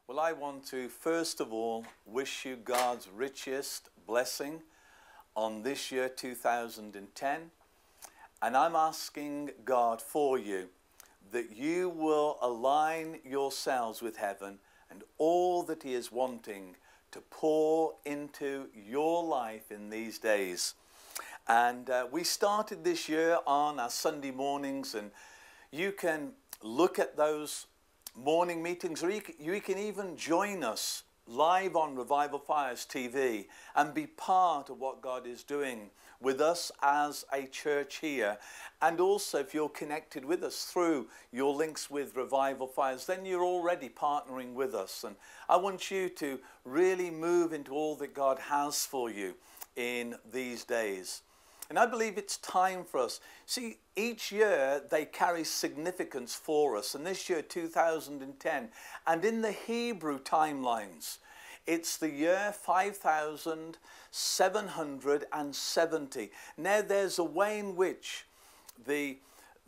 Well, I want to first of all wish you God's richest blessing on this year 2010. And I'm asking God for you that you will align yourselves with heaven and all that He is wanting to pour into your life in these days. And we started this year on our Sunday mornings, and you can look at those morning meetings, or you can even join us live on Revival Fires TV and be part of what God is doing with us as a church here. And also, if you're connected with us through your links with Revival Fires, then you're already partnering with us. And I want you to really move into all that God has for you in these days. And I believe it's time for us. See, each year they carry significance for us. And this year, 2010, and in the Hebrew timelines, it's the year 5770. Now, there's a way in which the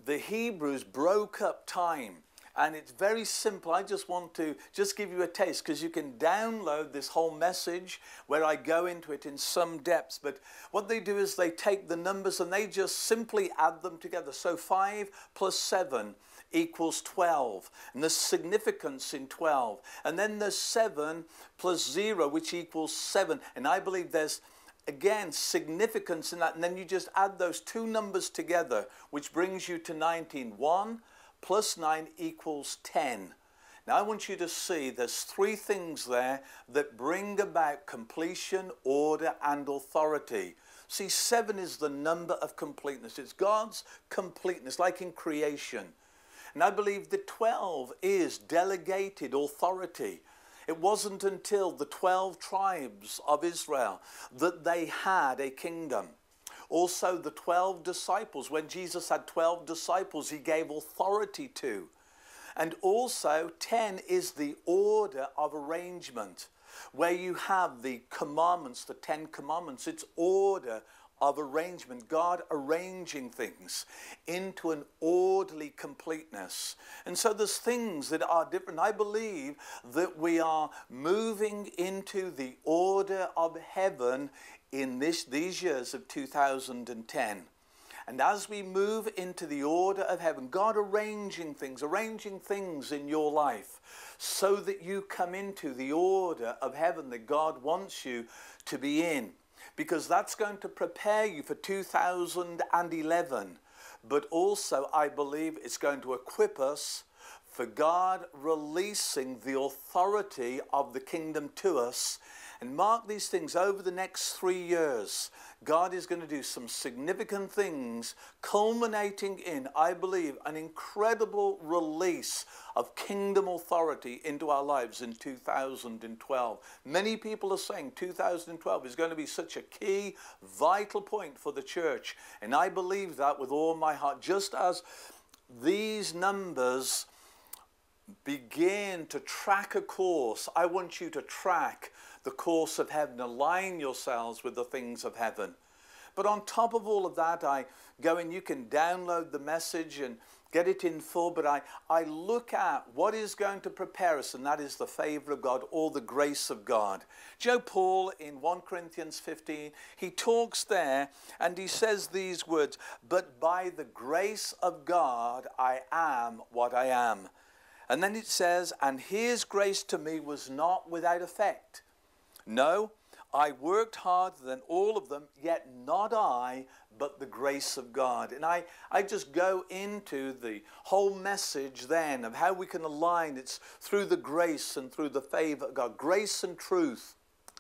Hebrews broke up time. And it's very simple. I just want to give you a taste, because you can download this whole message where I go into it in some depth. But what they do is they take the numbers and they just simply add them together. So 5 plus 7 equals 12. And there's significance in 12. And then there's 7 plus 0, which equals 7. And I believe there's, again, significance in that. And then you just add those two numbers together, which brings you to 19. 1 plus 9 equals 10. Now I want you to see there's three things there that bring about completion, order, and authority. See, 7 is the number of completeness. It's God's completeness, like in creation. And I believe that 12 is delegated authority. It wasn't until the 12 tribes of Israel that they had a kingdom. Also, the 12 disciples, when Jesus had 12 disciples, He gave authority to. And also, 10 is the order of arrangement, where you have the commandments, the 10 commandments. It's order of arrangement, God arranging things into an orderly completeness. And so there's things that are different. I believe that we are moving into the order of heaven in these years of 2010. And as we move into the order of heaven, God arranging things in your life so that you come into the order of heaven that God wants you to be in. Because that's going to prepare you for 2011. But also, I believe it's going to equip us for God releasing the authority of the kingdom to us. And mark these things, over the next 3 years, God is going to do some significant things, culminating in, I believe, an incredible release of kingdom authority into our lives in 2012. Many people are saying 2012 is going to be such a key, vital point for the church. And I believe that with all my heart. Just as these numbers begin to track a course, I want you to track the course of heaven. Align yourselves with the things of heaven. But on top of all of that, I go in, you can download the message and get it in full, but I look at what is going to prepare us, and that is the favor of God or the grace of God. Joe Paul in 1 Corinthians 15, he talks there and he says these words, "But by the grace of God I am what I am." And then it says, "And His grace to me was not without effect. No, I worked harder than all of them, yet not I, but the grace of God." And I just go into the whole message then of how we can align. It's through the grace and through the favor of God. Grace and truth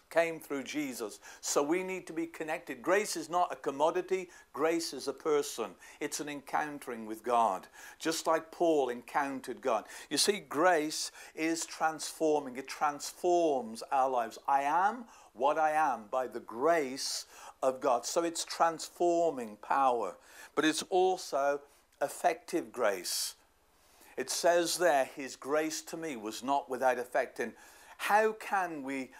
came through Jesus. So we need to be connected. Grace is not a commodity. Grace is a person. It's an encountering with God. Just like Paul encountered God. You see, grace is transforming. It transforms our lives. I am what I am by the grace of God. So it's transforming power. But it's also effective grace. It says there, His grace to me was not without effect. And how can we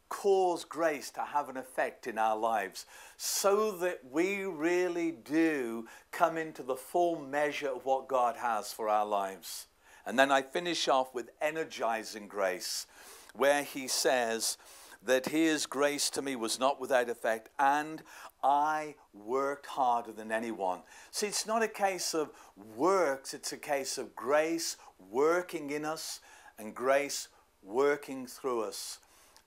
cause grace to have an effect in our lives so that we really do come into the full measure of what God has for our lives? And then I finish off with energizing grace, where he says that his grace to me was not without effect, and I worked harder than anyone. See, it's not a case of works, it's a case of grace working in us and grace working through us.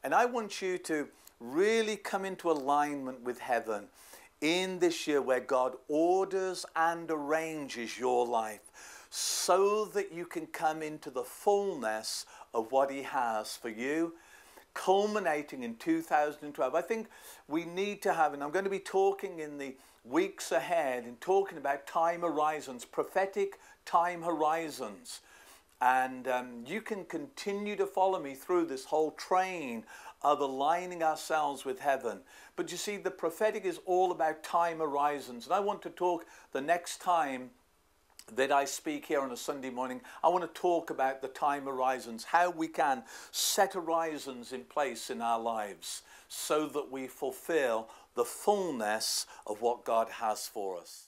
And I want you to really come into alignment with heaven in this year, where God orders and arranges your life so that you can come into the fullness of what he has for you, culminating in 2012. I think we need to have, and I'm going to be talking in the weeks ahead and talking about time horizons, prophetic time horizons. And you can continue to follow me through this whole train of aligning ourselves with heaven. But you see, the prophetic is all about time horizons. And I want to talk the next time that I speak here on a Sunday morning, I want to talk about the time horizons, how we can set horizons in place in our lives so that we fulfill the fullness of what God has for us.